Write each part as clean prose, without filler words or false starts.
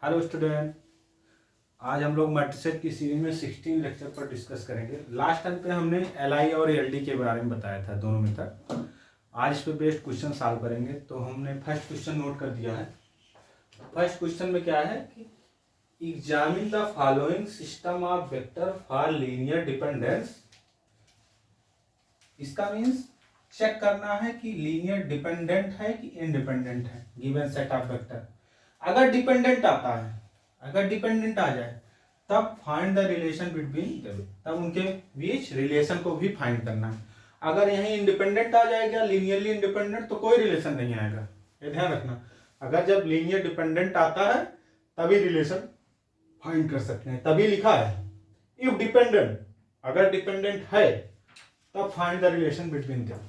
Hello student. आज हम लोग मैट्रिसेस की सीरीज में 16 लेक्चर पर डिस्कस करेंगे। लास्ट टाइम पे हमने एलआई और एलडी के बारे में बताया था, दोनों मेथड। आज इस पे बेस्ड क्वेश्चन सॉल्व करेंगे। तो हमने फर्स्ट क्वेश्चन नोट कर दिया है। फर्स्ट क्वेश्चन में क्या है कि examine the following system of vector for linear dependence. इसका मीन्स चेक करना है कि लीनियर डिपेंडेंट है कि इनडिपेंडेंट है गिवन सेट ऑफ वेक्टर। अगर डिपेंडेंट आता है, अगर डिपेंडेंट आ जाए तब फाइंड द रिलेशन बिटवीन, तब उनके बीच रिलेशन को भी फाइंड करना है। अगर यहीं इंडिपेंडेंट आ जाएगा, लीनियरली इंडिपेंडेंट, तो कोई रिलेशन नहीं आएगा। ये ध्यान रखना। अगर जब लीनियर डिपेंडेंट आता है तभी रिलेशन फाइंड कर सकते हैं। तभी लिखा है इफ डिपेंडेंट, अगर डिपेंडेंट है तब find the relation between them.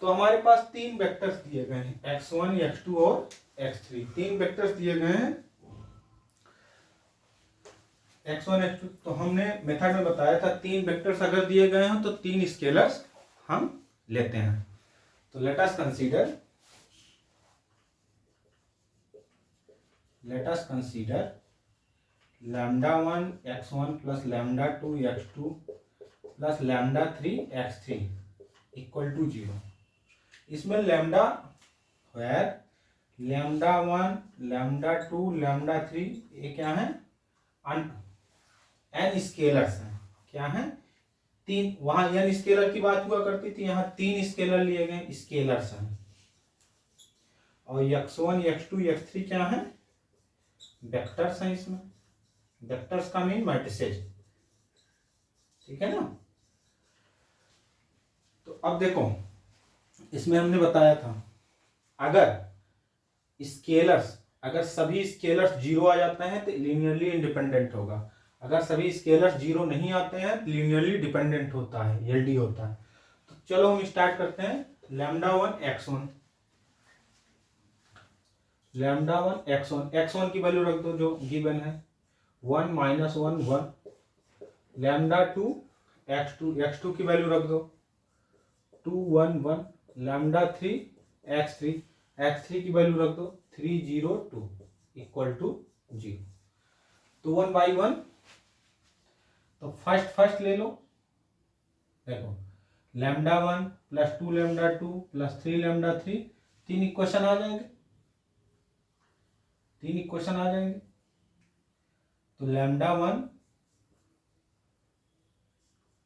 तो हमारे पास तीन वेक्टर्स दिए गए हैं, x1, x2 और x3। तीन वेक्टर्स दिए गए हैं x1, x2। तो हमने मेथड में बताया था तीन वेक्टर्स अगर दिए गए हैं तो तीन स्केलर्स हम लेते हैं। तो let us consider λ1 x1 plus λ2 x2 plus λ3 x3 equal to 0। इसमें लैम्डा वेयर λ1 λ2 λ3 ये क्या है, एन स्केलर्स हैं। क्या है? तीन। वहां एन स्केलर की बात हुआ करती थी, यहाँ तीन स्केलर लिए गए, स्केलर्स हैं। और x1 x2 x3 क्या है? वेक्टर्स हैं। इसमें वेक्टर्स का मीन मैट्रिसेस। ठीक है ना। तो अब देखो, इसमें हमने बताया था अगर स्केलर्स, अगर सभी स्केलर्स जीरो आ जाते हैं तो लीनियरली इंडिपेंडेंट होगा। अगर सभी स्केलर्स जीरो नहीं आते हैं तो लीनियरली डिपेंडेंट होता है, एलडी होता है। तो चलो हम स्टार्ट करते हैं। λ1 x1, λ1 x1, x1 की वैल्यू रख दो जो गिवन है, 1 -1 1। λ2 x2, x2 की वैल्यू रख दो 2 1 1। λ3 x3, x3 की वैल्यू रख दो 3 0 2 इक्वल टू 0। तो 1 बाई 1। तो फर्स्ट ले लो। देखो λ1 प्लस 2 λ2 प्लस 3 λ3, तीन इक्वेशन आ जाएंगे, तीन इक्वेशन आ जाएंगे। तो λ1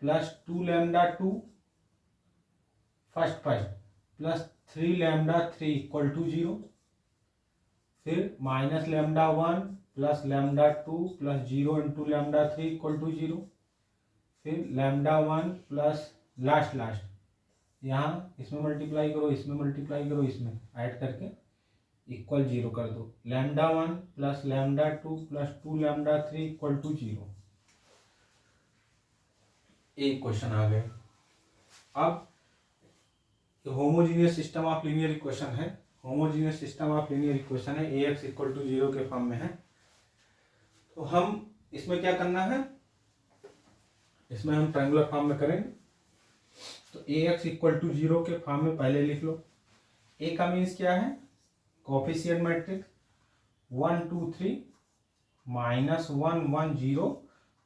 plus 2 λ2 first plus 3 λ3 equal to 0। फिर minus λ1 plus λ2 plus 0 into λ3 equal to 0। फिर λ1 प्लस लास्ट यहाँ इसमें मल्टीप्लाई करो, इसमें मल्टीप्लाई करो, इसमें ऐड करके इक्वल 0 कर दो। λ1 प्लस λ2 प्लस 2 λ3 इक्वल टू 0। एक क्वेश्चन आ गए। अब homogeneous system of linear equation है, homogeneous system of linear equation है, ax इक्वल टू 0 के फॉर्म में है। तो हम इसमें क्या करना है, इसमें हम ट्रायंगुलर फॉर्म में करेंगे। तो ax इक्वल टू 0 के फॉर्म में पहले लिख लो। a का मीन्स क्या है, कोफिशिएंट मैट्रिक्स 1 2 3 -1 1 0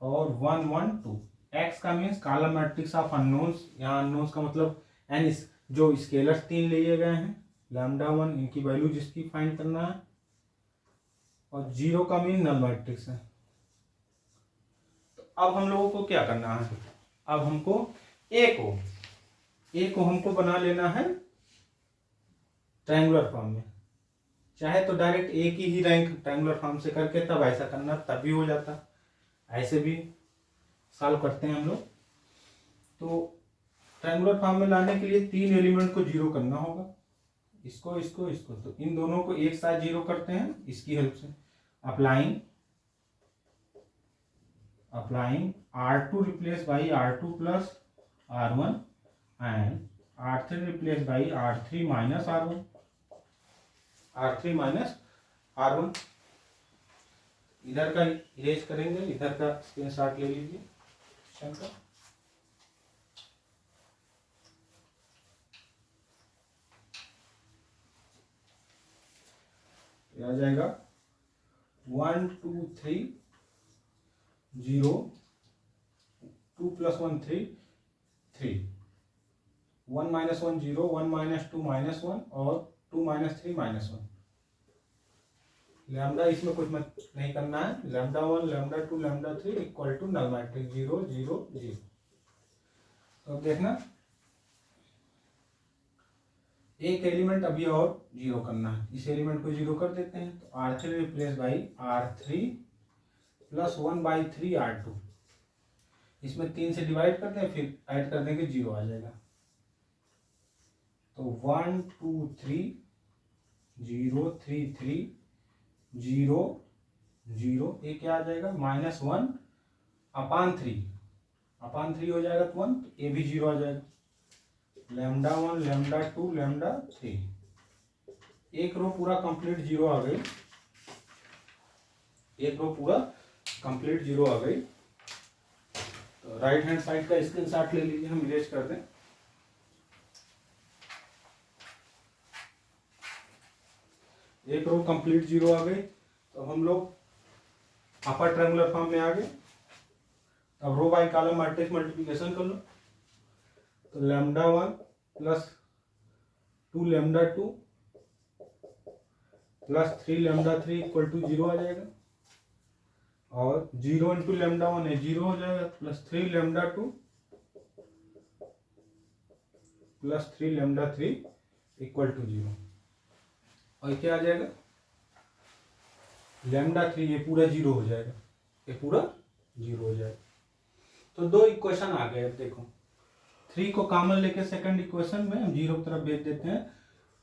और 1 1 2। x का means column matrix of unknowns. यहाँ अननोन्स का मतलब एन, जो स्केलर्स तीन लिए गए हैं λ1, इनकी वैल्यू जिसकी फाइंड करना है। और 0 का मीन नल मैट्रिक्स है। तो अब हम लोगों को क्या करना है, अब हमको ए को हमको बना लेना है ट्रायंगुलर फॉर्म में। चाहे तो डायरेक्ट ए की ही रैंक ट्रायंगुलर फॉर्म से करके तब ऐसा करना, तब भी हो जाता। ऐसे भी सॉल्व करते हैं हम लोग। तो ट्रायंगुलर फॉर्म में लाने के लिए तीन एलिमेंट को जीरो करना होगा, इसको इसको इसको। तो इन दोनों को एक साथ जीरो करते हैं इसकी हेल्प से। Applying R2 replace by R2 plus R1 and R3 replace by R3 minus R1, R3 minus R1। इधर का इरेज करेंगे, इधर का स्क्रीनशॉट ले लीजिए क्वेश्चन का। आ जाएगा 1 2 3 0, 2 + 1 3, 3, 1 - 1 0, 1 - 2 -1 और 2 - 3 -1। लैम्डा इसमें कुछ मत नहीं करना है। Lambda 1 lambda 2 lambda 3 equal to null matrix 0 0 0। तो अब देखना एक एलिमेंट अभी और जीरो करना है, इस एलिमेंट को जीरो कर देते हैं। तो R3 replace by R3 + 1/3 R2। इसमें 3 से डिवाइड करते हैं, फिर ऐड कर देंगे, जीरो आ जाएगा। तो 1 2 3 0 3 3 0 0, ये क्या आ जाएगा -1/3 हो जाएगा तो 1, ये भी जीरो आ जाएगा। लैम्डा 1 लैम्डा 2 लैम्डा 3, एक रो पूरा कंप्लीट जीरो आ गई, एक रो पूरा कंप्लीट जीरो आ गई। तो राइट हैंड साइड का स्क्रीनशॉट ले लीजिए, हम इरेज कर दें। एक रो कंप्लीट जीरो आ गई, तो हम लोग अपर ट्रायंगुलर फॉर्म में आ गए। अब row by column matrix multiplication कर लो। तो lambda 1 + 2 lambda 2 + 3 lambda 3 equal to 0 आ जाएगा। और 0 × लैम्डा 1 है 0 हो जाएगा, + 3 लैम्डा 2 + 3 लैम्डा 3 इक्वल टू 0। और क्या आ जाएगा लैम्डा 3, ये पूरा जीरो हो जाएगा, ये पूरा जीरो हो जाएगा। तो दो इक्वेशन आ गए। अब देखो 3 को कॉमन लेके सेकंड इक्वेशन में हम जीरो की तरफ भेज देते हैं,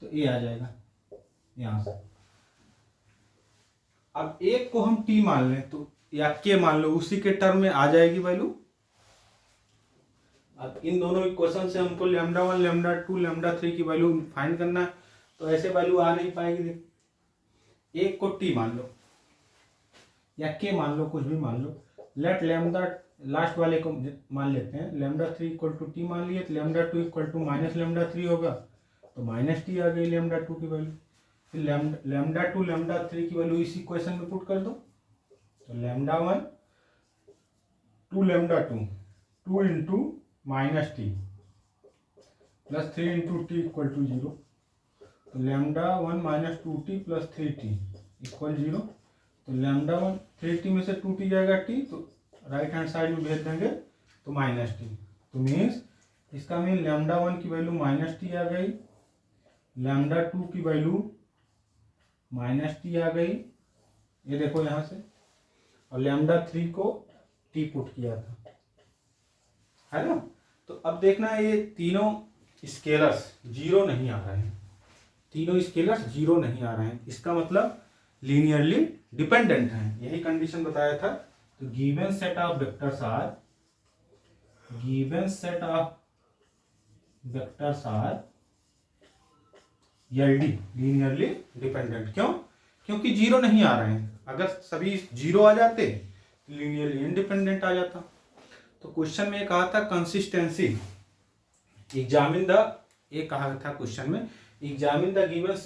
तो ये आ जाएगा यहां से। अब एक को हम टी मान लें तो या के मान लो, उसी के टर्म में आ जाएगी वैल्यू। अब इन दोनों इक्वेशन से हमको लैम्डा 1 लैम्डा 2 लैम्डा 3 की वैल्यू फाइंड करना है, तो ऐसे वैल्यू आ नहीं पाएगी। देख एक को टी मान लो या के मान लो, कुछ भी मान लो। लेट लैम्डा, लास्ट वाले को मान लेते हैं, लैम्डा 3 इक्वल टू टी मान लिए, तो lambda 2 equal to minus lambda 3 होगा, तो -t आ गई लैम्डा 2 की वैल्यू। फिर लैम्डा 2 लैम्डा 3 की वैल्यू इस इक्वेशन में पुट कर दो। तो lambda 1 2 lambda 2 2 × -t + 3 × t equal to 0। तो लैम्डा 1 - 2t + 3t इक्वल 0। तो लैम्डा 1 3t में से 2t जाएगा t, तो राइट हैंड साइड में भेज देंगे तो -t। तो मीन्स इसका मीन लैम्डा 1 की वैल्यू -t आ गई, लैम्डा 2 की वैल्यू -t आ गई, ये देखो यहां से। और लैम्डा 3 को t पुट किया था, है ना। तो अब देखना ये तीनों स्केलर्स जीरो नहीं आ रहे हैं, तीनों स्केलर्स जीरो नहीं आ रहे हैं, इसका मतलब लीनियरली डिपेंडेंट हैं। यही कंडीशन बताया था। तो given set of vectors are LD linearly dependent. क्यों? क्योंकि जीरो नहीं आ रहे हैं। अगर सभी जीरो आ जाते तो लीनियरली इंडिपेंडेंट आ जाता। तो क्वेश्चन में कहा था कंसिस्टेंसी एग्जामिन द, ये कहा था क्वेश्चन में examine the given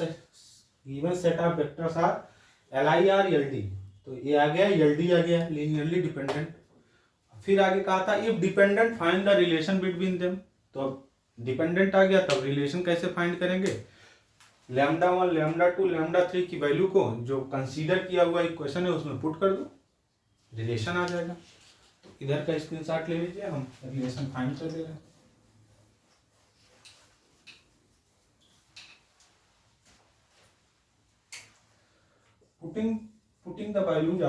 set of vectors are LI और LD। तो ये आ गया LD आ गया, लीनियरली डिपेंडेंट। फिर आगे कहा था if dependent find the relation between them. तो अब डिपेंडेंट आ गया, तब रिलेशन कैसे फाइंड करेंगे? लैम्डा 1 लैम्डा 2 लैम्डा 3 की वैल्यू को जो कंसीडर किया हुआ इक्वेशन है उसमें पुट कर दो, रिलेशन आ जाएगा। तो इधर का स्क्रीनशॉट ले लीजिए, हम रिलेशन फाइंड कर दे रहे हैं। putting the values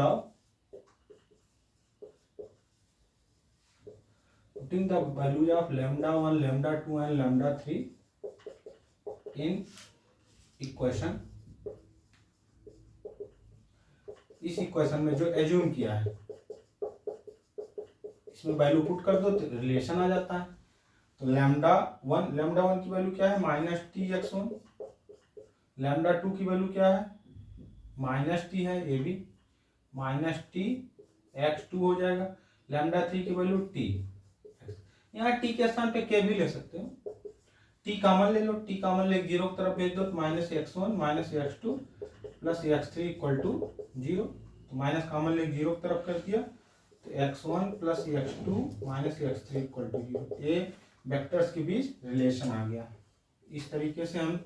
of lambda 1 lambda 2 and lambda 3 in equation, इस इक्वेशन में जो एज्यूम किया है इसमें वैल्यू पुट कर दो तो रिलेशन आ जाता है। तो लैम्डा 1 की वैल्यू क्या है -t(x1), लैम्डा 2 की वैल्यू क्या है -t है, ये भी -t(x2) हो जाएगा। लैम्डा 3 की वैल्यू t, यहाँ t के स्थान पे k भी ले सकते हो, t कॉमन ले लो, t कॉमन ले 0 की तरफ भेज दो तो -x1 -x2 + x3 equal to 0। तो तो माइनस कॉमन ले जीरो की तरफ कर दिया, तो x1 plus x2 minus x3 equal to zero. ये वेक्टर्स के बीच रिलेशन आ गया। इस तरीके से हम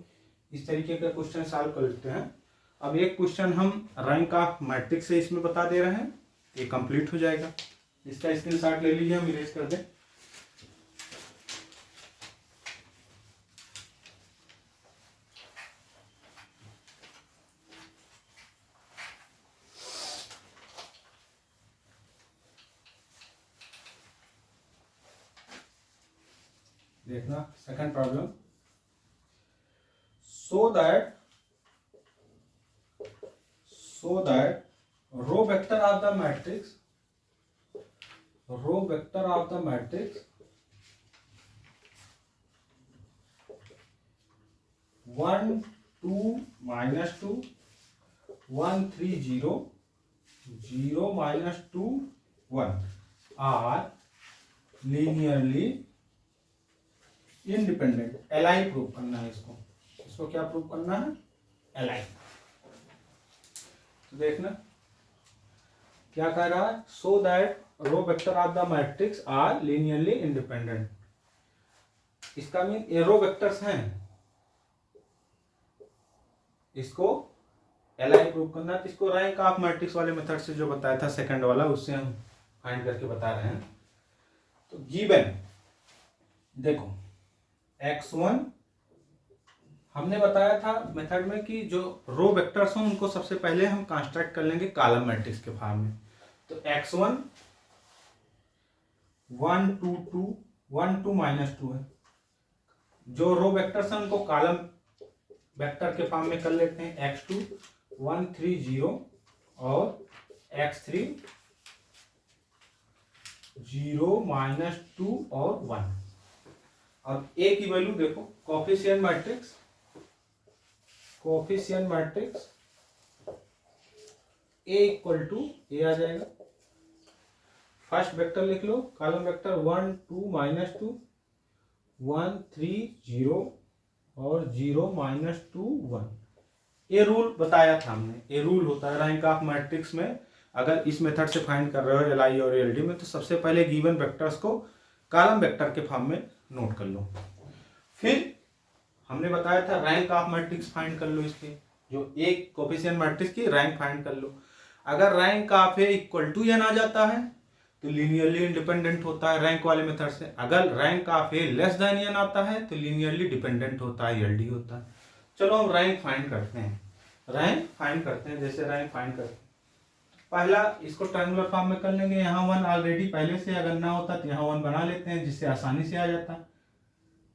इस तरीके का क्वेश्चन सॉल्व कर लेते हैं। अब एक क्वेश्चन हम रैंक ऑफ मैट्रिक्स से इसमें बता दे रहे हैं, ये कंप्लीट हो जाएगा। इसका स्क्रीनशॉट ले लीजिए, हम इरेज कर दें। देखना second problem. so that row vector of the matrix 1 2 minus 2 1 3 0 0 minus 2 1 are linearly independent। LI prove करना है इसको क्या प्रूव करना है? एलआई। तो देखना क्या कह रहा है, so that row vector of the matrix are linearly independent. इसका मीन ये रो वेक्टर्स हैं, इसको एलआई प्रूव करना है। तो इसको रैंक ऑफ मैट्रिक्स वाले मेथड से जो बताया था सेकंड वाला, उससे हम फाइंड करके बता रहे हैं। तो गिवन देखो x1 हमने बताया था मेथड में कि जो रो वेक्टर्स हों उनको सबसे पहले हम कंस्ट्रक्ट कर लेंगे कॉलम मैट्रिक्स के फॉर्म में। तो x1 1 2 2 1 2 माइनस 2 है। जो रो वेक्टर्स हैं उनको कॉलम वेक्टर के फॉर्म में कर लेते हैं। x2 1 3 0 और x3 0 माइनस 2 और 1। अब a की वैल्यू देखो, coefficient matrix a equal to A आ जाएगा। फर्स्ट वेक्टर लिख लो, कॉलम वेक्टर 1 2 माइनस 2 1 3 0 और 0 माइनस 2 1। ये रूल बताया था हमने, ये रूल होता है रैंक ऑफ मैट्रिक्स में। अगर इस मेथड से फाइंड कर रहे हो एलआई और एलडी में, तो सबसे पहले गिवन वेक्टर्स को कॉलम वेक्टर के फॉर्म में नोट कर लो। फिर हमने बताया था रैंक ऑफ मैट्रिक्स फाइंड कर लो, इसके जो एक कोफिशिएंट मैट्रिक्स की रैंक फाइंड कर लो। अगर rank of A equal to N आ जाता है तो लीनियरली इंडिपेंडेंट होता है रैंक वाले मेथड से। अगर rank of A less than n आता है तो लीनियरली डिपेंडेंट होता है, एलडी होता है। चलो हम रैंक फाइंड करते हैं। जैसे रैंक फाइंड करते हैं, पहला इसको ट्रायंगुलर फॉर्म में कर लेंगे। यहाँ 1 ऑलरेडी पहले से अगर ना होता तो यहाँ 1 बना लेते हैं, जिससे आसानी से आ जाता है।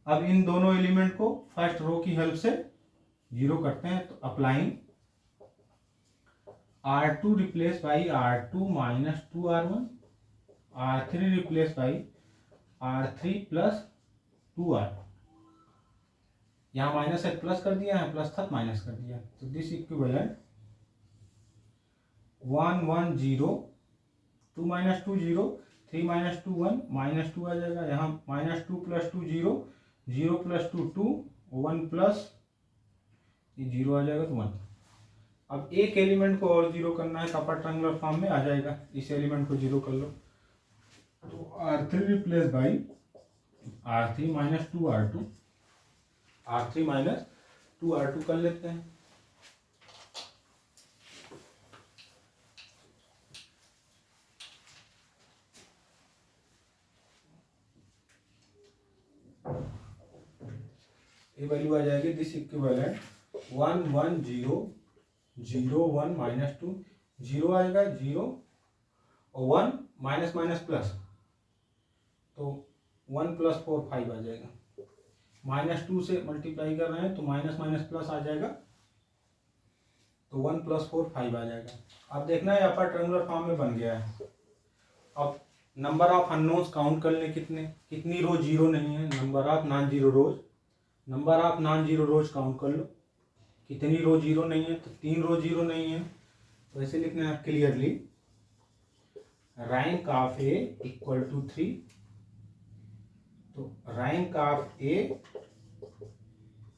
अब इन दोनों एलिमेंट को फर्स्ट रो की हेल्प से जीरो करते हैं। तो applying R2 replace by R2 minus 2R1, R3 replace by R3 plus 2R। यहाँ माइनस है प्लस कर दिया है, प्लस था माइनस कर दिया। तो this equivalent 1 1 0 2 minus 2 0 3 minus 2 1 minus 2 आ जाएगा। यहाँ माइनस 2 प्लस 2 0 0 प्लस 2 2 1 प्लस ये 0 आ जाएगा तो 1। अब एक एलिमेंट को और जीरो करना है तो अपर ट्रायंगुलर फॉर्म में आ जाएगा। इस एलिमेंट को जीरो कर लो, तो R3 replace by R3 minus 2R2, R3 minus 2R2 कर लेते हैं। ये वैल्यू आ जाएगी दिस इक्विवेलेंट 1 1 0 0 1 माइनस 2 0 आएगा 0 और 1 माइनस माइनस प्लस, तो 1 प्लस 4 5 आ जाएगा। माइनस 2 से मल्टीप्लाई कर रहे हैं तो माइनस माइनस प्लस आ जाएगा, तो 1 प्लस 4 5 आ जाएगा। अब देखना है अपर ट्रायंगुलर फॉर्म में बन गया है। अब नंबर ऑफ अननोन्स काउंट कर ले, कितनी रो जीरो नहीं है। Number of non zero rose count कर लो, कितनी रो जीरो नहीं है। तो 3 रो जीरो नहीं है, तो ऐसे लिखना है clearly rank of A equal to 3। तो rank of A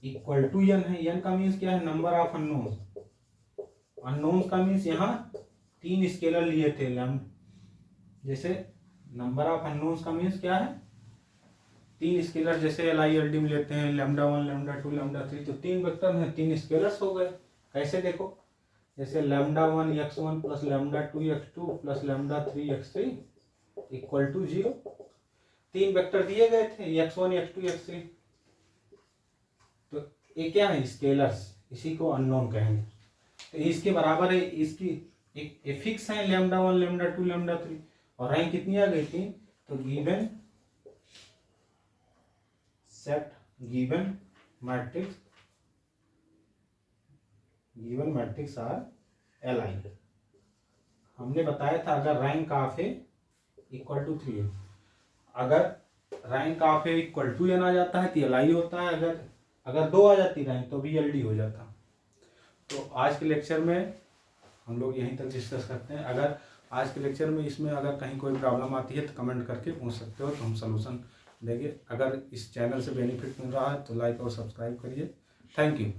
equal to n है। एन का मीन्स क्या है? नंबर ऑफ अननोन्स का मीन्स यहाँ तीन स्केलर लिए थे जैसे नंबर ऑफ अननोन्स का मीन्स क्या है, तीन स्केलर जैसे LILD में लेते हैं λ1 λ2 λ3, तो तीन वेक्टर हैं, तीन स्केलर्स हो गए। कैसे देखो, जैसे λ1 x1 plus λ2 x2 plus λ3 x3 equal to 0, तीन वेक्टर दिए गए थे x1 x2 x3, तो ये क्या है स्केलर्स, इसी को अननोन कहेंगे। तो इसके बराबर है, इसकी एक फिक्स है λ1 λ2 λ3 और रैंक कितनी आ गई थी, तो given set given matrix are Li। हमने बताया था अगर rank of A equal to 3n, अगर rank of A equal to n आ जाता है तो Li होता है, अगर 2 आ जाती रैंक तो भी LD हो जाता। तो आज के लेक्चर में हम लोग यहीं तक डिस्कस करते हैं। अगर आज के लेक्चर में इसमें अगर कहीं कोई प्रॉब्लम आती है तो कमेंट करके पूछ सकते हो, तो हम सलूशन देंगे। अगर इस चैनल से बेनिफिट मिल रहा है तो लाइक और सब्सक्राइब करिए। Thank you.